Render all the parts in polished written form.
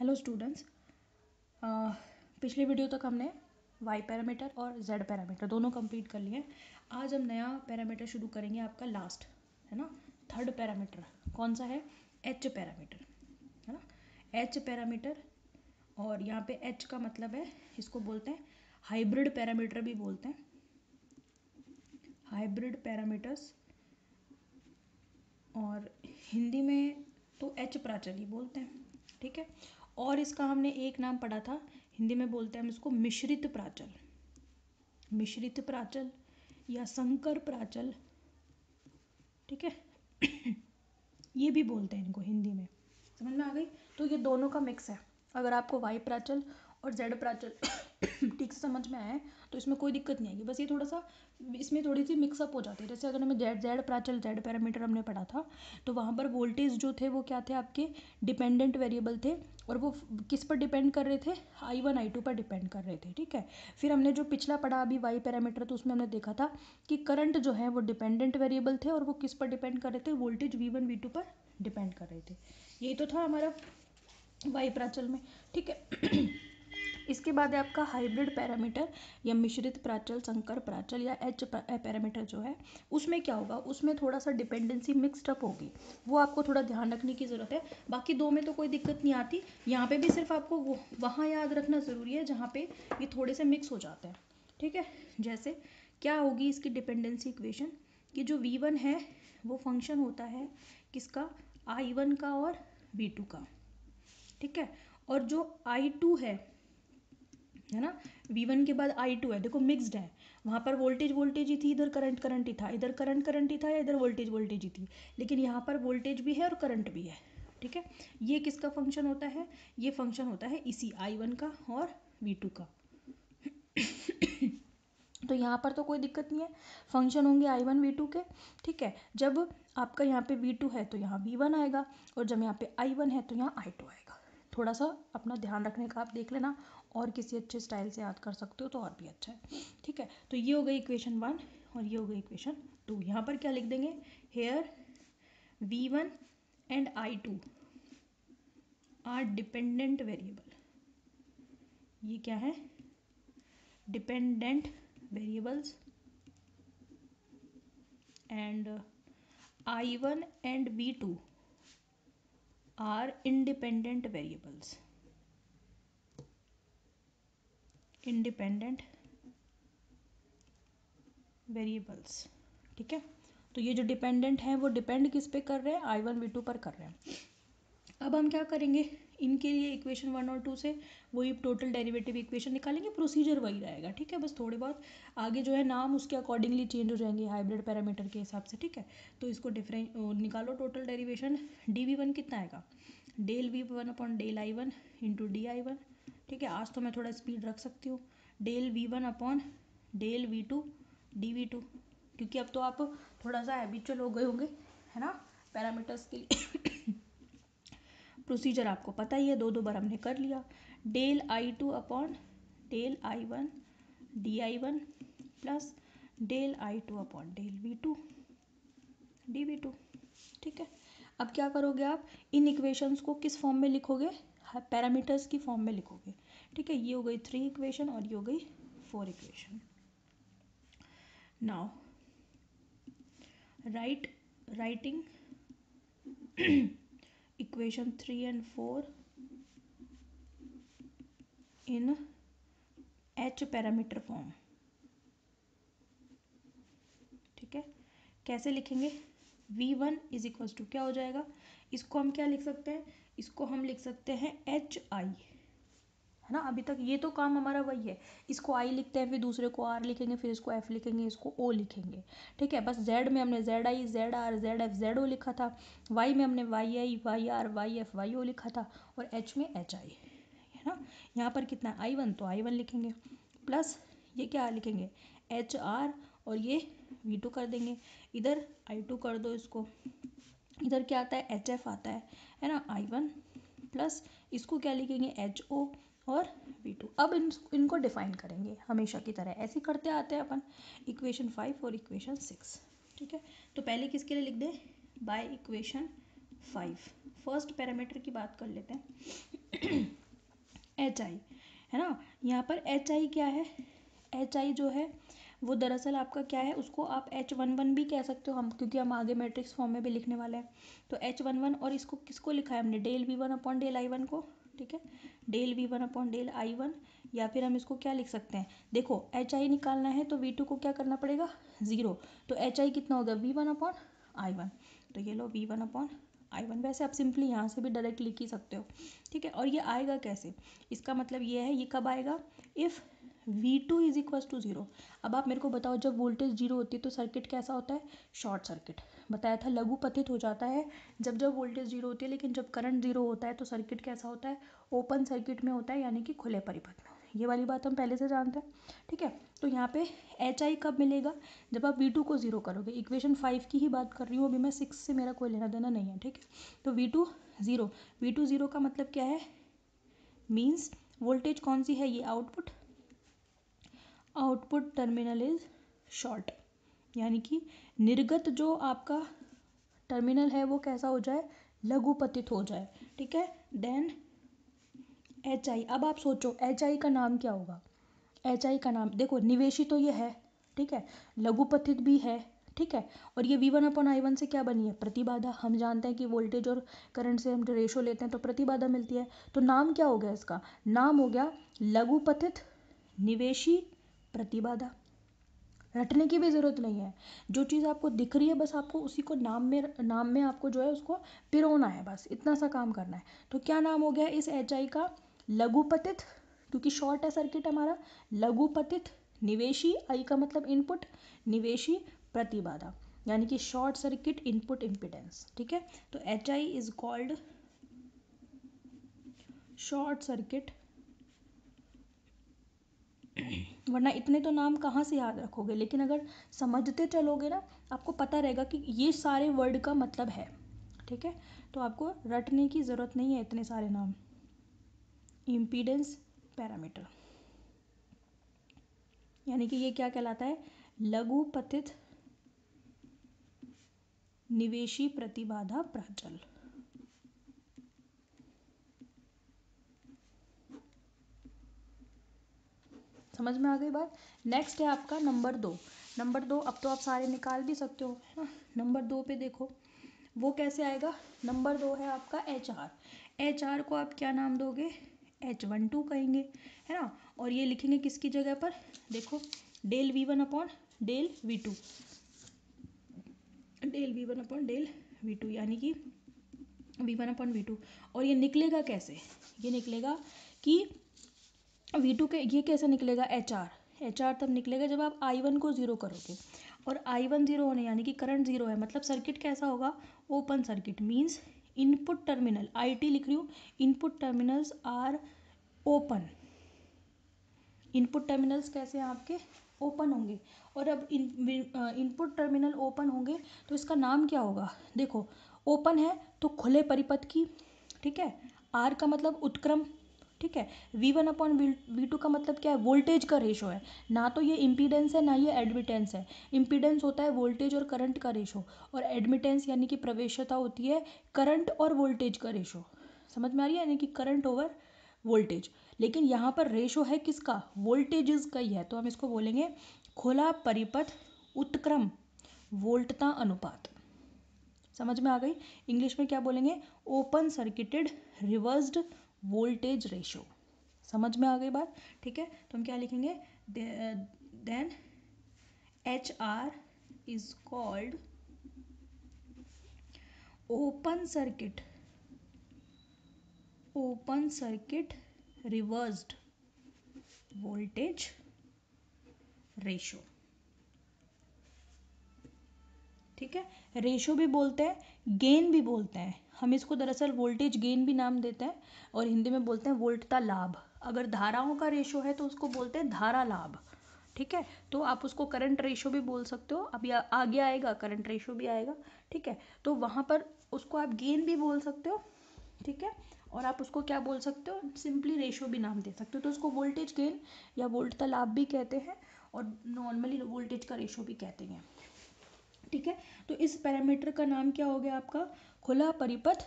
Hello students, पिछले video तक हमने वाई पैरामीटर और जेड पैरामीटर दोनों कंप्लीट कर लिए हैं। आज हम नया पैरामीटर शुरू करेंगे, आपका लास्ट है ना, थर्ड पैरामीटर। कौन सा है? एच पैरामीटर है ना, एच पैरामीटर। और यहाँ पे एच का मतलब है, इसको बोलते हैं हाइब्रिड पैरामीटर भी बोलते हैं, हाइब्रिड पैरामीटर्स। और हिंदी में तो एच प्राचल ही बोलते हैं, ठीक है। और इसका हमने एक नाम पढ़ा था, हिंदी में बोलते हैं हम इसको मिश्रित प्राचल, मिश्रित प्राचल या संकर प्राचल, ठीक है। ये भी बोलते हैं इनको हिंदी में, समझ में आ गई। तो ये दोनों का मिक्स है। अगर आपको वाई प्राचल और जेड प्राचल ठीक से समझ में आए तो इसमें कोई दिक्कत नहीं आएगी। बस ये थोड़ा सा इसमें थोड़ी सी मिक्सअप हो जाती है। जैसे अगर हमें जेड प्राचल, जेड पैरामीटर हमने पढ़ा था, तो वहाँ पर वोल्टेज जो थे वो क्या थे, आपके डिपेंडेंट वेरिएबल थे। और वो किस पर डिपेंड कर रहे थे? I1 I2 पर डिपेंड कर रहे थे, ठीक है। फिर हमने जो पिछला पढ़ा अभी वाई पैरामीटर, तो उसमें हमने देखा था कि करंट जो है वो डिपेंडेंट वेरिएबल थे और वो किस पर डिपेंड कर रहे थे? वोल्टेज V1 V2 पर डिपेंड कर रहे थे। यही तो था हमारा वाई प्राचल में, ठीक है। इसके बाद है आपका हाइब्रिड पैरामीटर या मिश्रित प्राचल, संकर प्राचल या एच पैरामीटर जो है, उसमें क्या होगा? उसमें थोड़ा सा डिपेंडेंसी मिक्सड अप होगी, वो आपको थोड़ा ध्यान रखने की ज़रूरत है। बाकी दो में तो कोई दिक्कत नहीं आती। यहाँ पे भी सिर्फ आपको वहाँ याद रखना ज़रूरी है जहाँ पे ये थोड़े से मिक्स हो जाते हैं, ठीक है। जैसे क्या होगी इसकी डिपेंडेंसी इक्वेशन, कि जो V1 है वो फंक्शन होता है किसका? I1 का और V2 का, ठीक है। और जो I2 है ना, V1 के बाद I2 है, देखो मिक्स्ड है। वहाँ पर वोल्टेज ही थी, इधर करंट ही था, इधर करंट ही था, या इधर वोल्टेज ही थी। लेकिन यहाँ पर वोल्टेज भी है और करंट भी है, ठीक है। ये किसका फंक्शन होता है? ये फंक्शन होता है इसी I1 का और V2 का। तो यहाँ पर तो कोई दिक्कत नहीं है, फंक्शन होंगे I1 V2 के, ठीक है। जब आपका यहाँ पे V2 है तो यहाँ V1 आएगा, और जब यहाँ पे I1 है तो यहाँ I2 आएगा। थोड़ा सा अपना ध्यान रखने का आप देख लेना, और किसी अच्छे स्टाइल से याद कर सकते हो तो और भी अच्छा है, ठीक है। तो ये हो गई इक्वेशन 1 और ये हो गई इक्वेशन 2। यहाँ पर क्या लिख देंगे? Here V1 and I2 are dependent variable. ये क्या है? Dependent variables. And I1 and V2 are independent variables, independent variables, ठीक है। तो ये जो डिपेंडेंट है वो डिपेंड किस पे कर रहे हैं? I1 V2 पर कर रहे हैं। अब हम क्या करेंगे, इनके लिए इक्वेशन 1 और 2 से वही टोटल डेरिवेटिव इक्वेशन निकालेंगे। प्रोसीजर वही रहेगा, ठीक है। बस थोड़े बहुत आगे जो है नाम उसके अकॉर्डिंगली चेंज हो जाएंगे हाइब्रिड पैरामीटर के हिसाब से, ठीक है। तो इसको निकालो टोटल डेरिवेशन। dv1 कितना आएगा? Del V1 upon del I1 into DI1, ठीक है। आज तो मैं थोड़ा स्पीड रख सकती हूँ। Del V1 upon del V2 dV2, क्योंकि अब तो आप थोड़ा सा हैबिचुअल हो गए होंगे, है ना, पैरामीटर्स के लिए। प्रोसीजर आपको पता ही है, दो बार हमने कर लिया। Del I2 upon del I1 DI1 plus del I2 upon del V2 dV2, ठीक है। अब क्या करोगे आप? इन इक्वेशंस को किस फॉर्म में लिखोगे? पैरामीटर्स की फॉर्म में लिखोगे, ठीक है। ये हो गई 3 इक्वेशन और ये हो गई 4 equation. Now writing equation 3 and 4 in H parameter form, ठीक है। कैसे लिखेंगे? V1 इज इक्वल्स टू क्या हो जाएगा? इसको हम क्या लिख सकते हैं? इसको हम लिख सकते हैं HI, है ना। अभी तक ये तो काम हमारा वही है, इसको I लिखते हैं, फिर दूसरे को R लिखेंगे, फिर इसको F लिखेंगे, इसको O लिखेंगे, ठीक है। बस Z में हमने ZI ZR ZF ZO लिखा था, Y में हमने YI YR YF YO लिखा था, और H में HI, है ना। यहाँ पर कितना I1 तो I1 लिखेंगे, प्लस ये क्या लिखेंगे? HR, और ये V2 कर देंगे। इधर I2 कर दो इसको, इधर क्या आता है? HF आता है ना, I1 प्लस इसको क्या लिखेंगे? HO और V2। अब इनको डिफाइन करेंगे हमेशा की तरह, ऐसे करते आते हैं अपन, इक्वेशन 5 और इक्वेशन 6, ठीक है। तो पहले किसके लिए लिख दें? बाय इक्वेशन 5 फर्स्ट पैरामीटर की बात कर लेते हैं। एच आई, है ना। यहाँ पर एच आई क्या है, एच आई जो है वो दरअसल आपका क्या है, उसको आप H11 भी कह सकते हो हम, क्योंकि हम आगे मैट्रिक्स फॉर्म में भी लिखने वाले हैं। तो H11, और इसको किसको लिखा है हमने, del V1 upon del I1 को, ठीक है, del V1 upon del I1। या फिर हम इसको क्या लिख सकते हैं, देखो एच आई निकालना है तो V2 को क्या करना पड़ेगा, 0। तो एच आई कितना होगा, V1 अपॉन I1। तो ये लो V1 अपॉन I1। वैसे आप सिंपली यहाँ से भी डायरेक्ट लिख ही सकते हो, ठीक है। और ये आएगा कैसे, इसका मतलब ये है, ये कब आएगा, if V2 is equals to 0। अब आप मेरे को बताओ, जब वोल्टेज 0 होती है तो सर्किट कैसा होता है, शॉर्ट सर्किट। बताया था लघु पतित हो जाता है जब जब वोल्टेज 0 होती है, लेकिन जब करंट 0 होता है तो सर्किट कैसा होता है, ओपन सर्किट में होता है, यानी कि खुले परिपथ में। ये वाली बात हम पहले से जानते हैं, ठीक है। तो यहाँ पे एच आई कब मिलेगा, जब आप V2 को 0 करोगे। इक्वेशन 5 की ही बात कर रही हूँ अभी मैं, 6 से मेरा कोई लेना देना नहीं है, ठीक है। तो V2 0, V2 0 का मतलब क्या है, मीन्स वोल्टेज कौन सी है, ये output, output terminal is short, यानी कि निर्गत जो आपका टर्मिनल है वो कैसा हो जाए, लघुपतित हो जाए, ठीक है। देन एच आई, अब आप सोचो एच आई का नाम क्या होगा, एच आई का नाम देखो, निवेशी तो ये है, ठीक है, लघुपतित भी है, ठीक है। और ये V1 अपॉन I1 से क्या बनी है, प्रतिबाधा। हम जानते हैं कि वोल्टेज और करंट से हम रेशो लेते हैं तो प्रतिबाधा मिलती है। तो नाम क्या हो गया इसका, नाम हो गया लघुपतित निवेशी प्रतिबाधा। रटने की भी ज़रूरत नहीं है, जो चीज़ आपको दिख रही है बस आपको उसी को नाम में आपको जो है उसको पिरोना है, बस इतना सा काम करना है। तो क्या नाम हो गया इस एच आई का, लघुपतित, क्योंकि शॉर्ट है सर्किट हमारा, लघुपतित निवेशी, आई का मतलब इनपुट, निवेशी प्रतिबाधा, यानी कि शॉर्ट सर्किट इनपुट इम्पिडेंस, ठीक है। तो H I is called short circuit. वरना इतने तो नाम कहाँ से याद रखोगे, लेकिन अगर समझते चलोगे ना, आपको पता रहेगा कि ये सारे वर्ड का मतलब है, ठीक है। तो आपको रटने की ज़रूरत नहीं है इतने सारे नाम। इम्पीडेंस पैरामीटर, यानी कि ये क्या कहलाता है, लघुपतित निवेशी प्रतिबाधा प्राचल। समझ में आ गई बात। नेक्स्ट है आपका नंबर 2। नंबर 2 अब तो आप सारे निकाल भी सकते हो, है ना। नंबर 2 पे देखो वो कैसे आएगा। नंबर 2 है आपका एच आर। एच आर को आप क्या नाम दोगे, H12 कहेंगे, है ना। और ये लिखेंगे किसकी जगह पर, देखो del V1 upon del V2, del V1 upon del V2, यानी कि V1 अपॉन V2। और ये निकलेगा कैसे, ये निकलेगा कि V2 के, ये कैसे निकलेगा, एच आर तब निकलेगा जब आप I1 को 0 करोगे। और I1 0 होने, यानी कि करंट 0 है, मतलब सर्किट कैसा होगा, open circuit. Means input terminal, IT लिख रही हूँ, input terminals are open. Input terminals कैसे हैं आपके, ओपन होंगे। और अब इनपुट टर्मिनल ओपन होंगे तो इसका नाम क्या होगा, देखो ओपन है तो खुले परिपथ की, ठीक है। आर का मतलब उत्क्रम, ठीक है। V1 अपॉन V2 का मतलब क्या है, वोल्टेज का रेशो है, ना तो ये इम्पीडेंस है ना ये एडमिटेंस है। इम्पीडेंस होता है वोल्टेज और करंट का रेशो, और एडमिटेंस यानी कि प्रवेशता होती है करंट और वोल्टेज का रेशो। समझ में आ रही है, यानी कि करंट ओवर वोल्टेज। लेकिन यहाँ पर रेशो है किसका, वोल्टेजेस का ही है, तो हम इसको बोलेंगे खुला परिपथ उत्क्रम वोल्टता अनुपात। समझ में आ गई। इंग्लिश में क्या बोलेंगे, open circuited reversed voltage ratio. समझ में आ गई बात, ठीक है। तो हम क्या लिखेंगे, then H R is called open circuit reversed voltage ratio, ठीक है। रेशो भी बोलते हैं, गेन भी बोलते हैं। हम इसको दरअसल वोल्टेज गेन भी नाम देते हैं, और हिंदी में बोलते हैं वोल्टता लाभ। अगर धाराओं का रेशो है तो उसको बोलते हैं धारा लाभ, ठीक है। तो आप उसको करंट रेशो भी बोल सकते हो, अभी आगे आएगा करंट रेशो भी आएगा, ठीक है। तो वहाँ पर उसको आप गेन भी बोल सकते हो, ठीक है। और आप उसको क्या बोल सकते हो, सिंपली रेशो भी नाम दे सकते हो। तो उसको वोल्टेज गेन या वोल्टता लाभ भी कहते हैं, और नॉर्मली वोल्टेज का रेशो भी कहते हैं, ठीक है। तो इस पैरामीटर का नाम क्या हो गया आपका, खुला परिपथ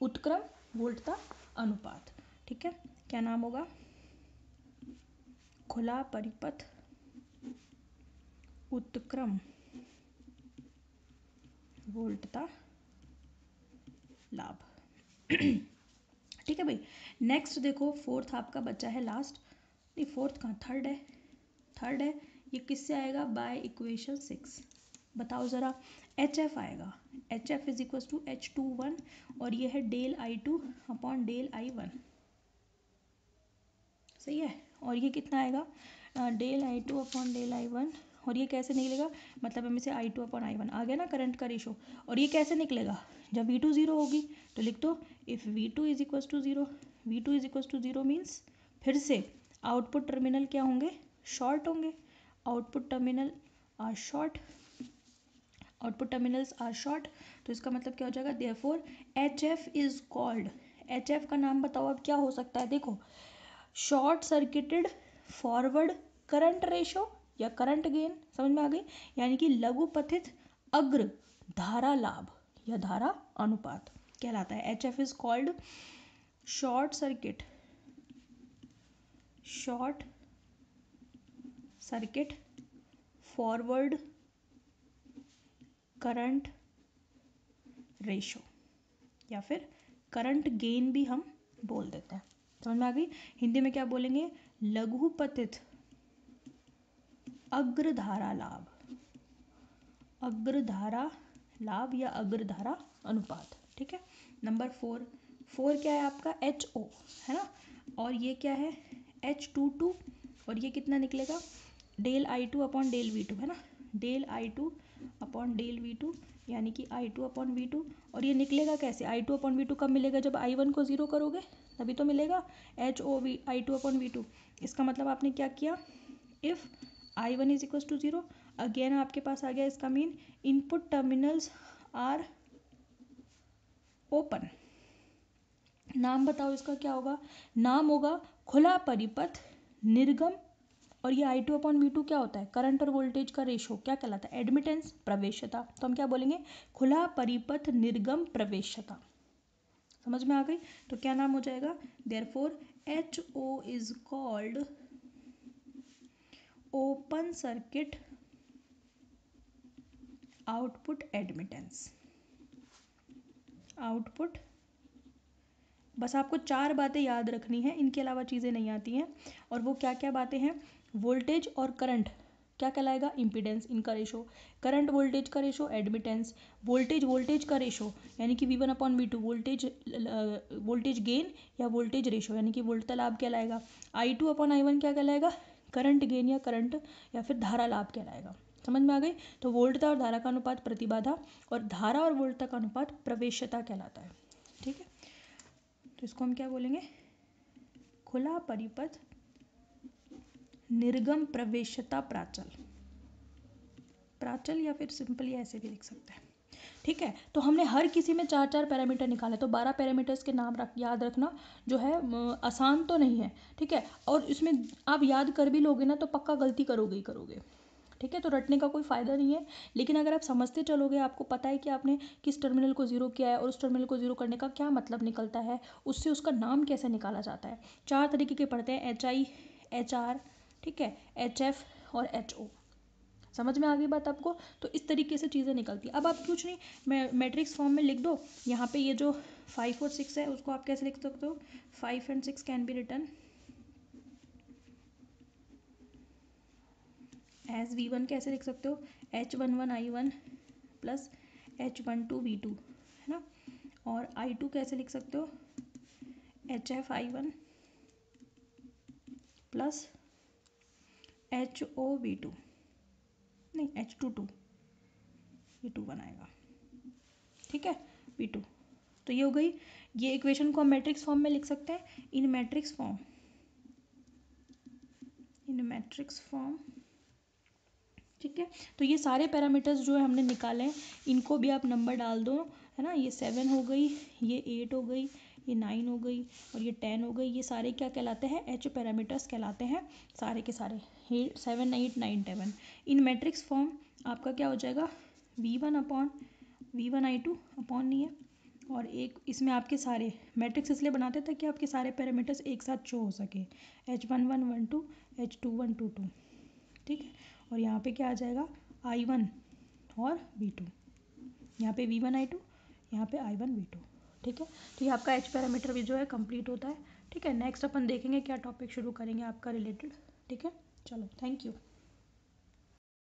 उत्क्रम वोल्टता अनुपात। ठीक है, क्या नाम होगा? खुला परिपथ उत्क्रम वोल्टता लाभ। ठीक है भाई, नेक्स्ट देखो, फोर्थ आपका बच्चा है लास्ट, नहीं फोर्थ कहाँ, थर्ड है, थर्ड है। ये किससे आएगा? By equation 6। बताओ ज़रा, एच एफ आएगा, H F is equal to H21 और ये है del I2 upon del I1। सही है, और ये कितना आएगा? Del I2 upon del I1, और ये कैसे निकलेगा? मतलब हम इसे I2 अपॉन I1 आ गया ना करंट का रेशो। और ये कैसे निकलेगा? जब V2 0 होगी तो लिख दो if V2 is equal to 0, V2 is equal to 0 means फिर से आउटपुट टर्मिनल क्या होंगे? शॉर्ट होंगे। Output terminal are short, output terminals are short, तो इसका मतलब क्या हो जाएगा? Therefore H F is called, H F का नाम बताओ अब क्या हो सकता है? देखो, short circuited forward current ratio या करंट गेन, समझ में आ गई? यानी कि लघुपथित अग्र धारा लाभ या धारा अनुपात कहलाता है। H F is called short circuit, short circuit forward current ratio या फिर करंट गेन भी हम बोल देते हैं। समझ में आ गई? हिंदी में क्या बोलेंगे? लघुपतित अग्रधारा लाभ, अग्रधारा लाभ या अग्रधारा अनुपात। ठीक है, नंबर 4, 4 क्या है आपका? HO है ना, और ये क्या है? H22, और ये कितना निकलेगा? Del I2 upon del V2 है ना, del I2 upon del V2 यानी कि I2 अपॉन V2। और ये निकलेगा कैसे? I2 अपॉन V2 कब मिलेगा? जब I1 को 0 करोगे तभी तो मिलेगा HOV I2 अपॉन V2। इसका मतलब आपने क्या किया? If I1 is equal to 0, again आपके पास आ गया इसका mean input terminals are open. नाम बताओ इसका क्या होगा? नाम होगा खुला परिपथ निर्गम, और ये I2 अपॉन V2 क्या होता है? करंट और वोल्टेज का रेशो क्या कहलाता है? एडमिटेंस, प्रवेश्यता। तो हम क्या बोलेंगे? खुला परिपथ निर्गम प्रवेश्यता। समझ में आ गई? तो क्या नाम हो जाएगा? Therefore HO is called open circuit output admittance. Output, बस आपको 4 बातें याद रखनी है, इनके अलावा चीज़ें नहीं आती हैं। और वो क्या क्या बातें हैं? वोल्टेज और करंट क्या कहलाएगा? इम्पीडेंस, इनका रेशो। करंट वोल्टेज का रेशो एडमिटेंस। वोल्टेज वोल्टेज का रेशो यानी कि V1 upon V2, voltage voltage gain या वोल्टेज रेशो यानी कि वोल्टता लाभ कहलाएगा। I2 अपॉन I1 क्या कहलाएगा? करंट गेन या करंट या फिर धारा लाभ कहलाएगा। समझ में आ गई? तो वोल्टता और धारा का अनुपात प्रतिबाधा, और धारा और वोल्टता का अनुपात प्रवेश्यता कहलाता है। ठीक है, तो इसको हम क्या बोलेंगे? खुला परिपथ निर्गम प्रवेश्यता प्राचल, प्राचल या फिर सिंपली ऐसे भी लिख सकते हैं। ठीक है, तो हमने हर किसी में 4 पैरामीटर निकाले, तो 12 पैरामीटर्स के नाम याद रखना जो है आसान तो नहीं है। ठीक है, और इसमें आप याद कर भी लोगे ना तो पक्का गलती करोगे ही करोगे। ठीक है, तो रटने का कोई फ़ायदा नहीं है, लेकिन अगर आप समझते चलोगे, आपको पता है कि आपने किस टर्मिनल को 0 किया है और उस टर्मिनल को 0 करने का क्या मतलब निकलता है, उससे उसका नाम कैसे निकाला जाता है। 4 तरीके के पढ़ते हैं, HI, HR, ठीक है, HF और HO। समझ में आ गई बात आपको? तो इस तरीके से चीज़ें निकलती है। अब आप कुछ नहीं, मैट्रिक्स फॉर्म में लिख दो। यहाँ पे ये जो 5 और 6 है उसको आप कैसे लिख सकते हो? 5 and 6 can be written as V1 कैसे लिख सकते हो? H11 I1 plus H12 V2 है ना, और I2 कैसे लिख सकते हो? HF I1 plus HO V2, नहीं H22, ये 2 बनाएगा। ठीक है, V2। तो ये हो गई, ये इक्वेशन को हम मैट्रिक्स फॉर्म में लिख सकते हैं। इन मैट्रिक्स फॉर्म, इन मैट्रिक्स फॉर्म। ठीक है, तो ये सारे पैरामीटर्स जो है हमने निकाले हैं, इनको भी आप नंबर डाल दो, है ना। ये 7 हो गई, ये 8 हो गई, ये 9 हो गई और ये 10 हो गई। ये सारे क्या कहलाते हैं? H पैरामीटर्स कहलाते हैं सारे के सारे। ये 7 8 9 10 इन मैट्रिक्स फॉर्म आपका क्या हो जाएगा? V1 upon V1 I2 upon नहीं है, और एक इसमें आपके सारे मैट्रिक्स इसलिए बनाते हैं ताकि आपके सारे पैरामीटर्स एक साथ शो हो सके, H11 12 H21 22, ठीक है। और यहाँ पे क्या आ जाएगा, I1 और V2, यहाँ पे V1 I2, यहाँ पे I1 V2, ठीक है। तो ये आपका H पैरामीटर भी जो है कंप्लीट होता है, ठीक है। नेक्स्ट अपन देखेंगे क्या टॉपिक शुरू करेंगे आपका रिलेटेड, ठीक है। चलो, थैंक यू।